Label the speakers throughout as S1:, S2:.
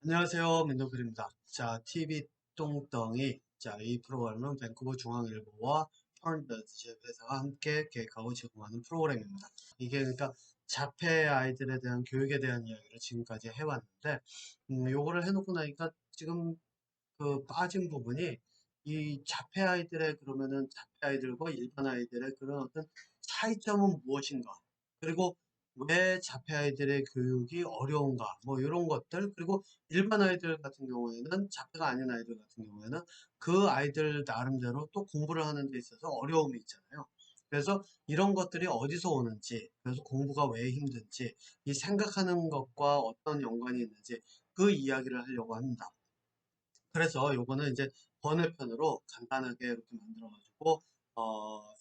S1: 안녕하세요. 민노글입니다. 자, TV 똥덩이. 자, 이 프로그램은 밴쿠버 중앙일보와 펀더즈 회사가 함께 계획하고 제공하는 프로그램입니다. 이게 그러니까 자폐 아이들에 대한 교육에 대한 이야기를 지금까지 해왔는데, 요거를 해놓고 나니까 지금 그 빠진 부분이 이 자폐 아이들의 그러면은 자폐 아이들과 일반 아이들의 그런 어떤 차이점은 무엇인가? 그리고 왜 자폐 아이들의 교육이 어려운가? 뭐 이런 것들 그리고 일반 아이들 같은 경우에는 자폐가 아닌 아이들 같은 경우에는 그 아이들 나름대로 또 공부를 하는 데 있어서 어려움이 있잖아요. 그래서 이런 것들이 어디서 오는지, 그래서 공부가 왜 힘든지, 이 생각하는 것과 어떤 연관이 있는지 그 이야기를 하려고 합니다. 그래서 요거는 이제 번외편으로 간단하게 이렇게 만들어가지고,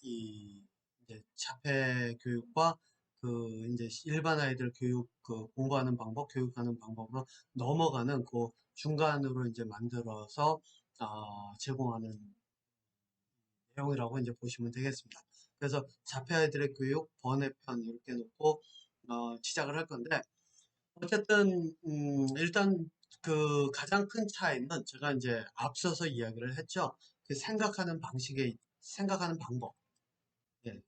S1: 이, 이제 자폐 교육과 그 이제 일반 아이들 교육, 그 공부하는 방법, 교육하는 방법으로 넘어가는 그 중간으로 이제 만들어서, 제공하는 내용이라고 이제 보시면 되겠습니다. 그래서 자폐 아이들의 교육 번외편 이렇게 놓고, 시작을 할 건데, 어쨌든 일단 그 가장 큰 차이는 제가 이제 앞서서 이야기를 했죠. 그 생각하는 방법, 예,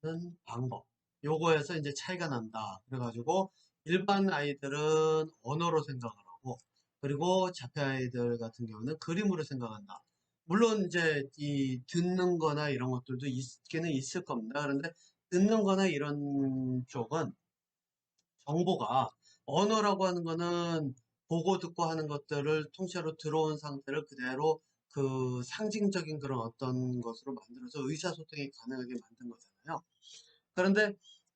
S1: 는 방법. 요거에서 이제 차이가 난다. 그래가지고 일반 아이들은 언어로 생각을 하고, 그리고 자폐 아이들 같은 경우는 그림으로 생각한다. 물론 이제 이 듣는 거나 이런 것들도 있기는 있을 겁니다. 그런데 듣는 거나 이런 쪽은 정보가 언어라고 하는 거는 보고 듣고 하는 것들을 통째로 들어온 상태를 그대로 그 상징적인 그런 어떤 것으로 만들어서 의사소통이 가능하게 만든 거잖아요. 그런데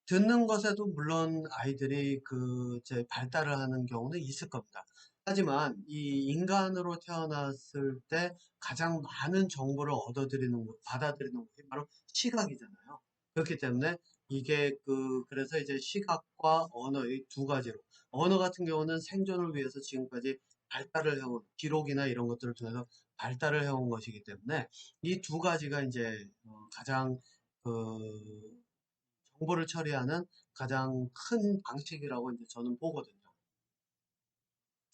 S1: 듣는 것에도 물론 아이들이 그 제 발달을 하는 경우는 있을 겁니다. 하지만 이 인간으로 태어났을 때 가장 많은 정보를 얻어들이는 것, 받아들이는 것이 바로 시각이잖아요. 그렇기 때문에 이게 그래서 이제 시각과 언어의 두 가지로 언어 같은 경우는 생존을 위해서 지금까지 발달을 해온 기록이나 이런 것들을 통해서 발달을 해온 것이기 때문에 이 두 가지가 이제 가장 그 정보를 처리하는 가장 큰 방식이라고 이제 저는 보거든요.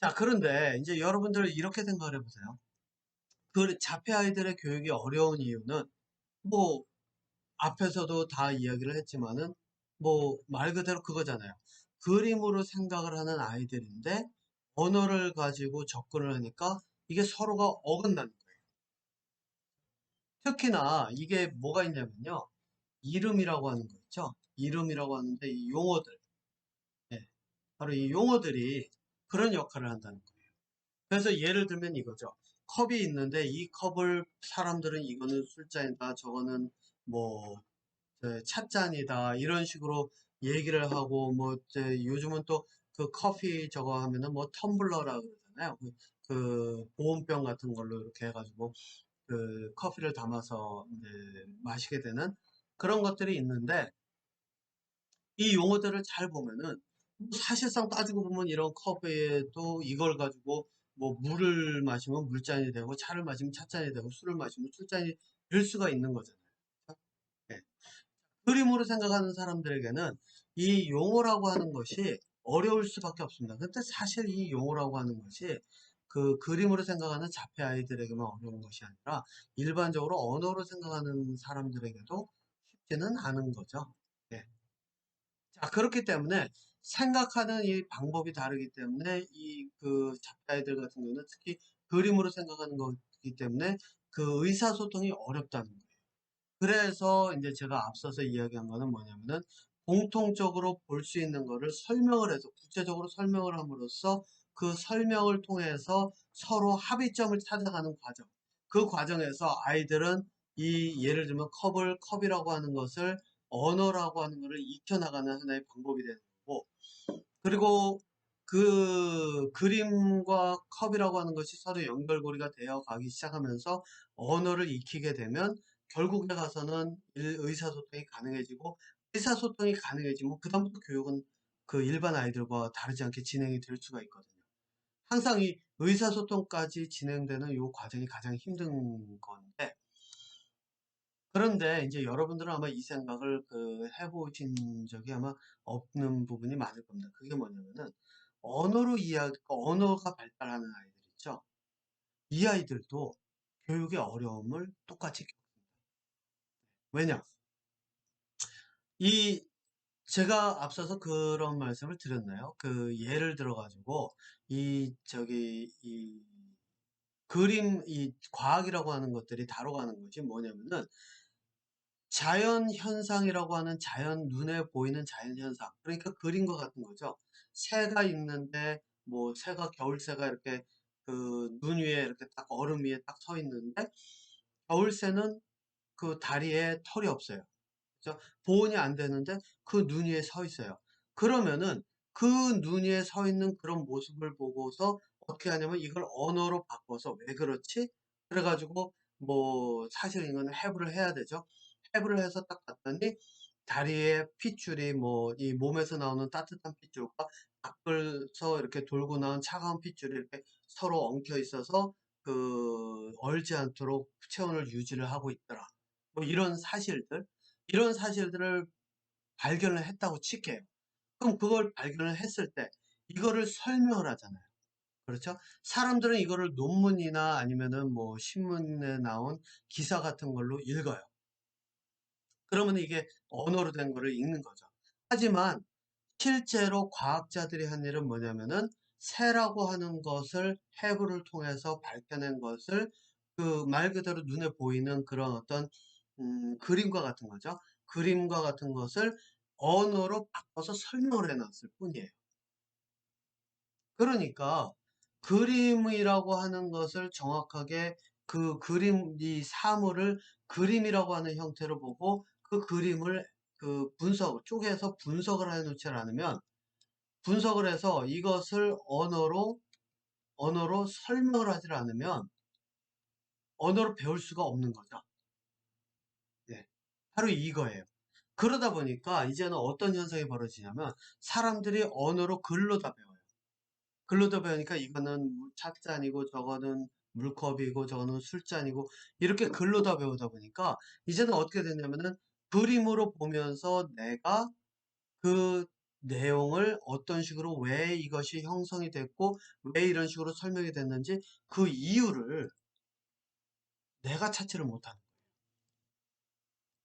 S1: 자, 그런데 이제 여러분들 이렇게 생각을 해보세요. 그 자폐 아이들의 교육이 어려운 이유는 뭐 앞에서도 다 이야기를 했지만은 뭐 말 그대로 그거잖아요. 그림으로 생각을 하는 아이들인데 언어를 가지고 접근을 하니까 이게 서로가 어긋나는 거예요. 특히나 이게 뭐가 있냐면요. 이름이라고 하는 거 있죠. 이름이라고 하는데 이 용어들. 예, 바로 이 용어들이 그런 역할을 한다는 거예요. 그래서 예를 들면 이거죠. 컵이 있는데 이 컵을 사람들은 이거는 술잔이다, 저거는 뭐 찻잔이다 이런 식으로 얘기를 하고 뭐 요즘은 또 그 커피 저거 하면은 뭐 텀블러라 그러잖아요. 그 보온병 같은 걸로 이렇게 해가지고 그 커피를 담아서 이제 마시게 되는 그런 것들이 있는데 이 용어들을 잘 보면은 사실상 따지고 보면 이런 컵에도 이걸 가지고 뭐 물을 마시면 물잔이 되고 차를 마시면 차잔이 되고 술을 마시면 술잔이 될 수가 있는 거잖아요. 네. 그림으로 생각하는 사람들에게는 이 용어라고 하는 것이 어려울 수밖에 없습니다. 근데 사실 이 용어라고 하는 것이 그 그림으로 생각하는 자폐 아이들에게만 어려운 것이 아니라 일반적으로 언어로 생각하는 사람들에게도 쉽지는 않은 거죠. 네. 자, 그렇기 때문에 생각하는 이 방법이 다르기 때문에 이 그 작가이들 같은 경우는 특히 그림으로 생각하는 거기 때문에 그 의사소통이 어렵다는 거예요. 그래서 이제 제가 앞서서 이야기한 거는 뭐냐면은 공통적으로 볼 수 있는 거를 설명을 해서 구체적으로 설명을 함으로써 그 설명을 통해서 서로 합의점을 찾아가는 과정. 그 과정에서 아이들은 이 예를 들면 컵이라고 하는 것을 언어라고 하는 것을 익혀나가는 하나의 방법이 되는 거고 그리고 그 그림과 컵이라고 하는 것이 서로 연결고리가 되어 가기 시작하면서 언어를 익히게 되면 결국에 가서는 의사소통이 가능해지고 의사소통이 가능해지면 그다음부터 교육은 그 일반 아이들과 다르지 않게 진행이 될 수가 있거든요. 항상 이 의사소통까지 진행되는 이 과정이 가장 힘든 건데 그런데 이제 여러분들은 아마 이 생각을 해보신 적이 아마 없는 부분이 많을 겁니다. 그게 뭐냐면은 언어가 발달하는 아이들 있죠. 이 아이들도 교육의 어려움을 똑같이 겪습니다. 왜냐? 이 제가 앞서서 그런 말씀을 드렸나요? 그 예를 들어가지고 이 그림 이 과학이라고 하는 것들이 다뤄가는 것이 뭐냐면은 자연 현상이라고 하는 눈에 보이는 자연 현상. 그러니까 그림과 같은 거죠. 새가 있는데 뭐 새가 겨울새가 이렇게 그 눈 위에 이렇게 딱 얼음 위에 딱 서 있는데 겨울새는 그 다리에 털이 없어요. 그죠? 보온이 안 되는데 그 눈 위에 서 있어요. 그러면은 그 눈 위에 서 있는 그런 모습을 보고서 어떻게 하냐면 이걸 언어로 바꿔서 왜 그렇지? 그래가지고 뭐 사실 이거는 해부를 해야 되죠. 해부를 해서 딱 봤더니 다리에 핏줄이 뭐 이 몸에서 나오는 따뜻한 핏줄과 밖에서 이렇게 돌고 나온 차가운 핏줄이 이렇게 서로 엉켜 있어서 그 얼지 않도록 체온을 유지를 하고 있더라. 뭐 이런 사실들을 발견을 했다고 칠게요. 그럼 그걸 발견을 했을 때 이거를 설명을 하잖아요. 그렇죠? 사람들은 이거를 논문이나 아니면은 뭐 신문에 나온 기사 같은 걸로 읽어요. 그러면 이게 언어로 된 거를 읽는 거죠. 하지만 실제로 과학자들이 한 일은 뭐냐면은 새라고 하는 것을 해부를 통해서 밝혀낸 것을 그 말 그대로 눈에 보이는 그런 어떤 그림과 같은 거죠. 그림과 같은 것을 언어로 바꿔서 설명을 해놨을 뿐이에요. 그러니까 그림이라고 하는 것을 정확하게 그 그림, 이 사물을 그림이라고 하는 형태로 보고 그 그림을 그 쪼개서 분석을 해 놓지 않으면 분석을 해서 이것을 언어로 설명을 하지 않으면 언어로 배울 수가 없는 거죠. 네. 바로 이거예요. 그러다 보니까 이제는 어떤 현상이 벌어지냐면 사람들이 언어로 글로 다 배워요. 글로 다 배우니까 이거는 찻잔이고 저거는 물컵이고 저거는 술잔이고 이렇게 글로 다 배우다 보니까 이제는 어떻게 됐냐면은 그림으로 보면서 내가 그 내용을 어떤 식으로 왜 이것이 형성이 됐고 왜 이런 식으로 설명이 됐는지 그 이유를 내가 찾지를 못하는 거예요.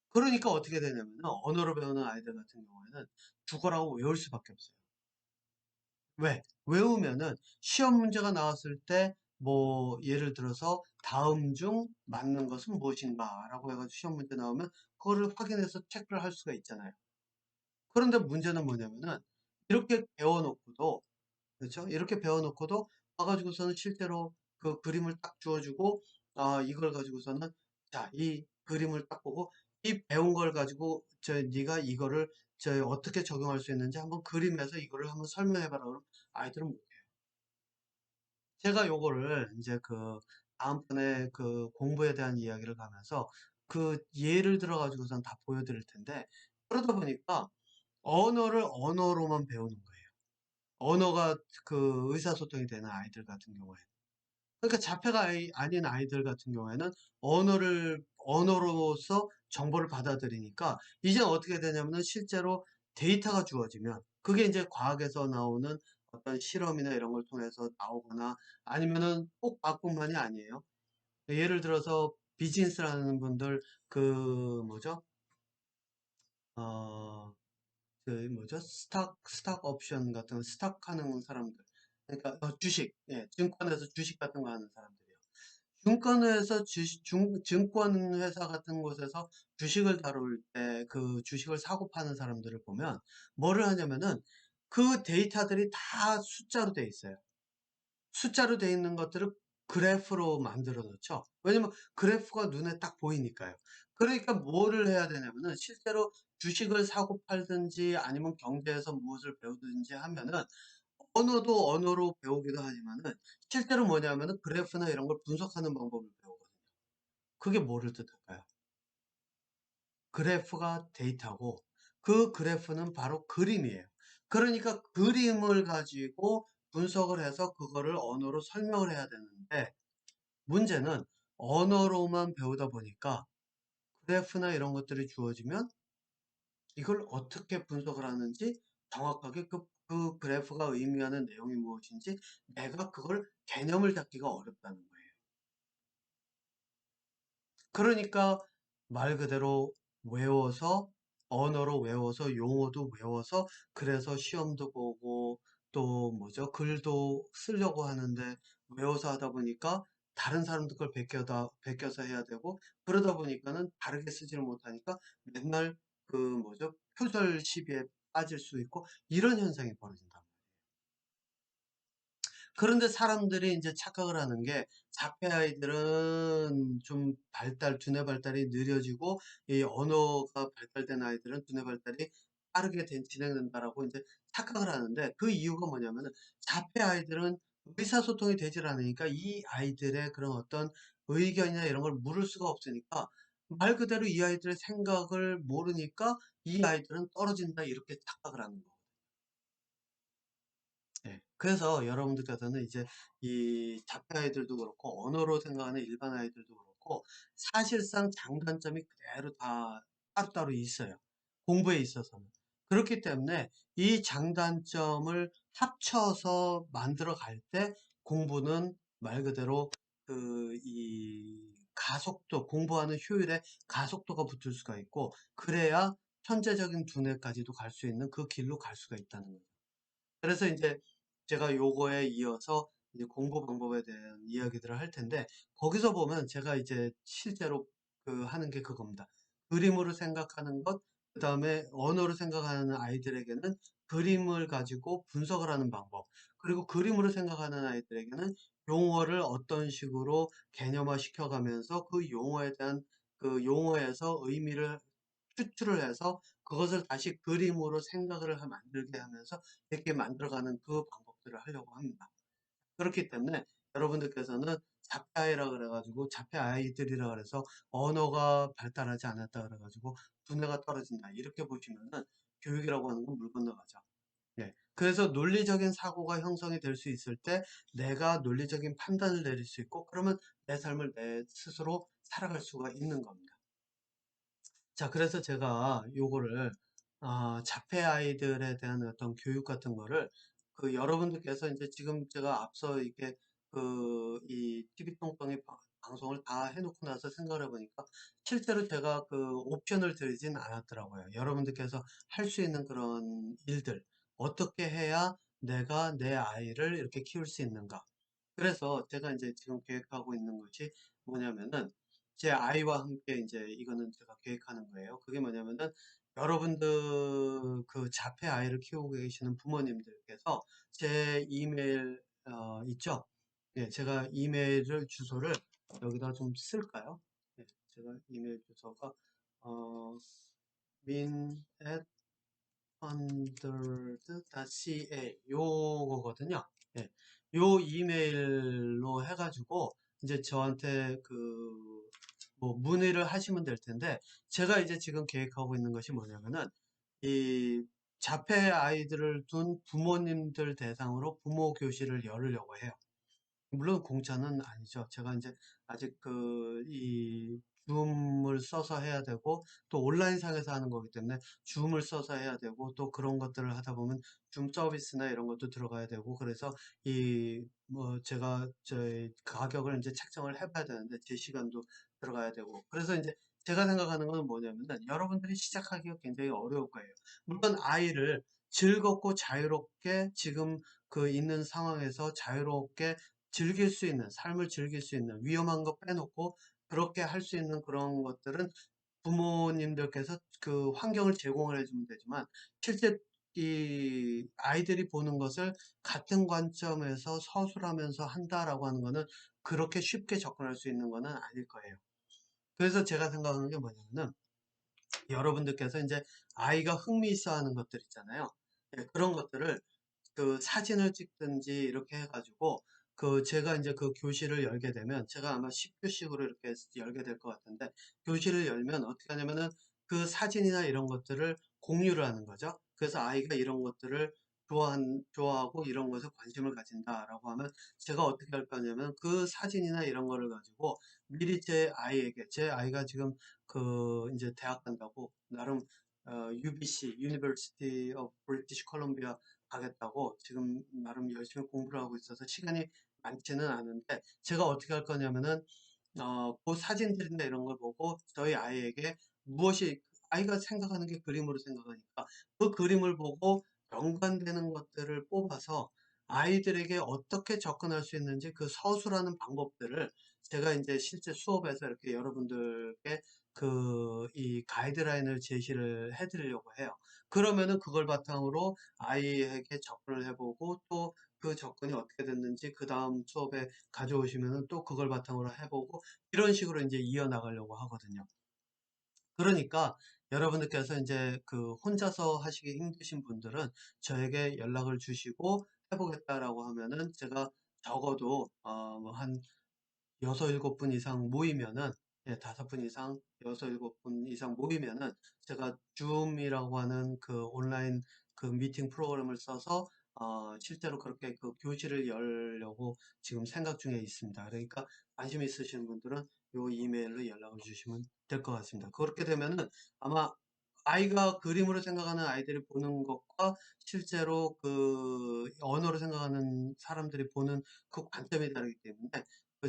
S1: 그러니까 어떻게 되냐면 언어로 배우는 아이들 같은 경우에는 죽어라고 외울 수밖에 없어요. 왜? 외우면은 시험 문제가 나왔을 때 뭐 예를 들어서 다음 중 맞는 것은 무엇인가 라고 해가지고 시험 문제 나오면 그거를 확인해서 체크를 할 수가 있잖아요. 그런데 문제는 뭐냐면은 이렇게 배워놓고도 그렇죠? 이렇게 배워놓고도 와가지고서는 실제로 그 그림을 딱 주어주고 아 이걸 가지고서는 자 이 그림을 딱 보고 이 배운 걸 가지고 네가 이거를 어떻게 적용할 수 있는지 한번 그림에서 이거를 한번 설명해봐라 그러면 아이들은 못해요. 제가 요거를 이제 그 다음번에 그 공부에 대한 이야기를 가면서 그 예를 들어 가지고선 다 보여드릴 텐데 그러다 보니까 언어를 언어로만 배우는 거예요. 언어가 그 의사소통이 되는 아이들 같은 경우에. 그러니까 자폐가 아닌 아이들 같은 경우에는 언어로서 정보를 받아들이니까 이제 어떻게 되냐면은 실제로 데이터가 주어지면 그게 이제 과학에서 나오는 어떤 실험이나 이런 걸 통해서 나오거나 아니면은 꼭 과학뿐만이 아니에요. 예를 들어서 비즈니스를 하는 분들 그 뭐죠? 어, 그 뭐죠? 스탁 옵션 같은 거 스탁 하는 사람들. 그러니까 주식, 예, 증권에서 주식 같은 거 하는 사람들이요. 증권회사 증권회사 같은 곳에서 주식을 다룰 때 그 주식을 사고 파는 사람들을 보면 뭐를 하냐면은 그 데이터들이 다 숫자로 돼 있어요. 숫자로 돼 있는 것들을 그래프로 만들어 놓죠. 왜냐면 그래프가 눈에 딱 보이니까요. 그러니까 뭐를 해야 되냐면은 실제로 주식을 사고 팔든지 아니면 경제에서 무엇을 배우든지 하면은 언어도 언어로 배우기도 하지만은 실제로 뭐냐면은 그래프나 이런 걸 분석하는 방법을 배우거든요. 그게 뭐를 뜻할까요? 그래프가 데이터고 그 그래프는 바로 그림이에요. 그러니까 그림을 가지고 분석을 해서 그거를 언어로 설명을 해야 되는데 문제는 언어로만 배우다 보니까 그래프나 이런 것들이 주어지면 이걸 어떻게 분석을 하는지 정확하게 그 그 그래프가 의미하는 내용이 무엇인지 내가 그걸 개념을 잡기가 어렵다는 거예요. 그러니까 말 그대로 외워서 언어로 외워서 용어도 외워서 그래서 시험도 보고 또 뭐죠? 글도 쓰려고 하는데 외워서 하다 보니까 다른 사람들 걸 베껴서 해야 되고 그러다 보니까는 다르게 쓰지를 못하니까 맨날 그 뭐죠? 표절 시비에 빠질 수 있고 이런 현상이 벌어진다. 그런데 사람들이 이제 착각을 하는 게 자폐 아이들은 좀 두뇌 발달이 느려지고 이 언어가 발달된 아이들은 두뇌 발달이 빠르게 진행된다라고 이제 착각을 하는데 그 이유가 뭐냐면은 자폐 아이들은 의사소통이 되질 않으니까 이 아이들의 그런 어떤 의견이나 이런 걸 물을 수가 없으니까 말 그대로 이 아이들의 생각을 모르니까 이 아이들은 떨어진다 이렇게 착각을 하는 거예요. 네. 그래서 여러분들께서는 이제 이 자폐 아이들도 그렇고 언어로 생각하는 일반 아이들도 그렇고 사실상 장단점이 그대로 다 따로따로 있어요. 공부에 있어서는. 그렇기 때문에 이 장단점을 합쳐서 만들어 갈 때 공부는 말 그대로 이 가속도, 공부하는 효율에 가속도가 붙을 수가 있고 그래야 천재적인 두뇌까지도 갈 수 있는 그 길로 갈 수가 있다는 거죠. 그래서 이제 제가 요거에 이어서 이제 공부 방법에 대한 이야기들을 할 텐데 거기서 보면 제가 이제 실제로 하는 게 그겁니다. 그림으로 생각하는 것, 그 다음에 언어로 생각하는 아이들에게는 그림을 가지고 분석을 하는 방법, 그리고 그림으로 생각하는 아이들에게는 용어를 어떤 식으로 개념화 시켜가면서 그 용어에 대한 그 용어에서 의미를 추출을 해서 그것을 다시 그림으로 생각을 만들게 하면서 이렇게 만들어가는 그 방법들을 하려고 합니다. 그렇기 때문에 여러분들께서는 자폐아이라 그래가지고 자폐아이들이라 그래서 언어가 발달하지 않았다 그래가지고 두뇌가 떨어진다 이렇게 보시면은 교육이라고 하는 건 물 건너가죠. 네. 그래서 논리적인 사고가 형성이 될 수 있을 때 내가 논리적인 판단을 내릴 수 있고 그러면 내 삶을 내 스스로 살아갈 수가 있는 겁니다. 자, 그래서 제가 요거를, 자폐 아이들에 대한 어떤 교육 같은 거를, 여러분들께서 이제 지금 제가 앞서 이렇게, 이 TV똥똥이 방송을 다 해놓고 나서 생각을 해보니까, 실제로 제가 옵션을 드리진 않았더라고요. 여러분들께서 할 수 있는 그런 일들, 어떻게 해야 내가 내 아이를 이렇게 키울 수 있는가. 그래서 제가 이제 지금 계획하고 있는 것이 뭐냐면은 제 아이와 함께 이제 이거는 제가 계획하는 거예요. 그게 뭐냐면은 여러분들 자폐 아이를 키우고 계시는 부모님들께서 제 이메일 있죠? 예, 제가 이메일을 주소를 여기다 좀 쓸까요? 예, 제가 이메일 주소가 어, min funded.ca 요거거든요. 예, 요 이메일로 해가지고 이제 저한테 뭐 문의를 하시면 될 텐데 제가 이제 지금 계획하고 있는 것이 뭐냐면은 이 자폐 아이들을 둔 부모님들 대상으로 부모 교실을 열으려고 해요. 물론 공짜는 아니죠. 제가 이제 아직 이 줌을 써서 해야 되고 또 온라인상에서 하는 거기 때문에 줌을 써서 해야 되고 또 그런 것들을 하다 보면 줌 서비스나 이런 것도 들어가야 되고 그래서 이 뭐 제가 저희 가격을 이제 책정을 해봐야 되는데 제 시간도 들어가야 되고 그래서 이제 제가 생각하는 건 뭐냐면은 여러분들이 시작하기가 굉장히 어려울 거예요. 물론 아이를 즐겁고 자유롭게 지금 있는 상황에서 자유롭게 즐길 수 있는, 삶을 즐길 수 있는, 위험한 거 빼놓고 그렇게 할 수 있는 그런 것들은 부모님들께서 그 환경을 제공을 해주면 되지만, 실제 이 아이들이 보는 것을 같은 관점에서 서술하면서 한다라고 하는 거는 그렇게 쉽게 접근할 수 있는 거는 아닐 거예요. 그래서 제가 생각하는 게 뭐냐면은, 여러분들께서 이제 아이가 흥미있어 하는 것들 있잖아요. 예, 그런 것들을 사진을 찍든지 이렇게 해가지고 제가 이제 교실을 열게 되면 제가 아마 10교씩으로 이렇게 열게 될 것 같은데 교실을 열면 어떻게 하냐면은 그 사진이나 이런 것들을 공유를 하는 거죠. 그래서 아이가 이런 것들을 좋아하고 이런 것에 관심을 가진다라고 하면 제가 어떻게 할 거냐면 그 사진이나 이런 거를 가지고 미리 제 아이가 지금 이제 대학 간다고 나름 UBC, University of British Columbia 가겠다고 지금 나름 열심히 공부를 하고 있어서 시간이 많지는 않은데 제가 어떻게 할 거냐면은 그 사진들이나 이런 걸 보고 저희 아이에게 무엇이 아이가 생각하는 게 그림으로 생각하니까 그 그림을 보고 연관되는 것들을 뽑아서 아이들에게 어떻게 접근할 수 있는지 그 서술하는 방법들을 제가 이제 실제 수업에서 이렇게 여러분들께 이 가이드라인을 제시를 해드리려고 해요. 그러면은 그걸 바탕으로 아이에게 접근을 해보고 또 그 접근이 어떻게 됐는지 그 다음 수업에 가져오시면은 또 그걸 바탕으로 해보고 이런 식으로 이제 이어나가려고 하거든요. 그러니까 여러분들께서 이제 그 혼자서 하시기 힘드신 분들은 저에게 연락을 주시고 해보겠다라고 하면은 제가 적어도 뭐한 여섯 일곱 분 이상 모이면은 예, 다섯 분 이상, 여섯 일곱 분 이상 모이면은 제가 줌이라고 하는 그 온라인 그 미팅 프로그램을 써서 실제로 그렇게 그 교실을 열려고 지금 생각 중에 있습니다. 그러니까 관심 있으신 분들은 요 이메일로 연락을 주시면 될 것 같습니다. 그렇게 되면은 아마 아이가 그림으로 생각하는 아이들이 보는 것과 실제로 그 언어로 생각하는 사람들이 보는 그 관점이 다르기 때문에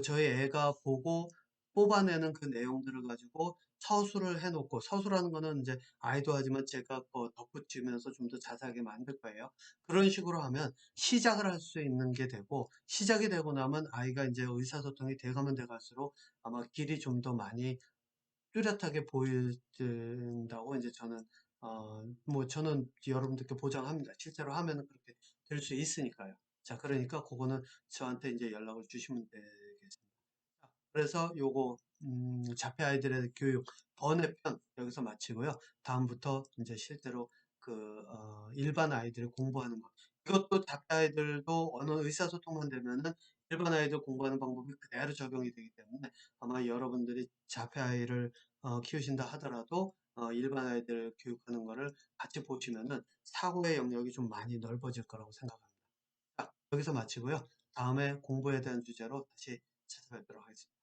S1: 저희 애가 보고 뽑아내는 그 내용들을 가지고 서술을 해놓고 서술하는 거는 이제 아이도 하지만 제가 덧붙이면서 좀 더 자세하게 만들 거예요. 그런 식으로 하면 시작을 할 수 있는 게 되고 시작이 되고 나면 아이가 이제 의사소통이 돼가면 돼갈수록 아마 길이 좀 더 많이 뚜렷하게 보인다고 이제 저는 뭐 저는 여러분들께 보장합니다. 실제로 하면 그렇게 될 수 있으니까요. 자, 그러니까 그거는 저한테 이제 연락을 주시면 되겠습니다. 자, 그래서 요거 자폐 아이들의 교육 번외편 여기서 마치고요. 다음부터 이제 실제로 일반 아이들이 공부하는 것 이것도 자폐 아이들도 언어 의사소통만 되면은 일반 아이들 공부하는 방법이 그대로 적용이 되기 때문에 아마 여러분들이 자폐 아이를 키우신다 하더라도 일반 아이들 교육하는 거를 같이 보시면은 사고의 영역이 좀 많이 넓어질 거라고 생각합니다. 자, 여기서 마치고요. 다음에 공부에 대한 주제로 다시 찾아뵙도록 하겠습니다.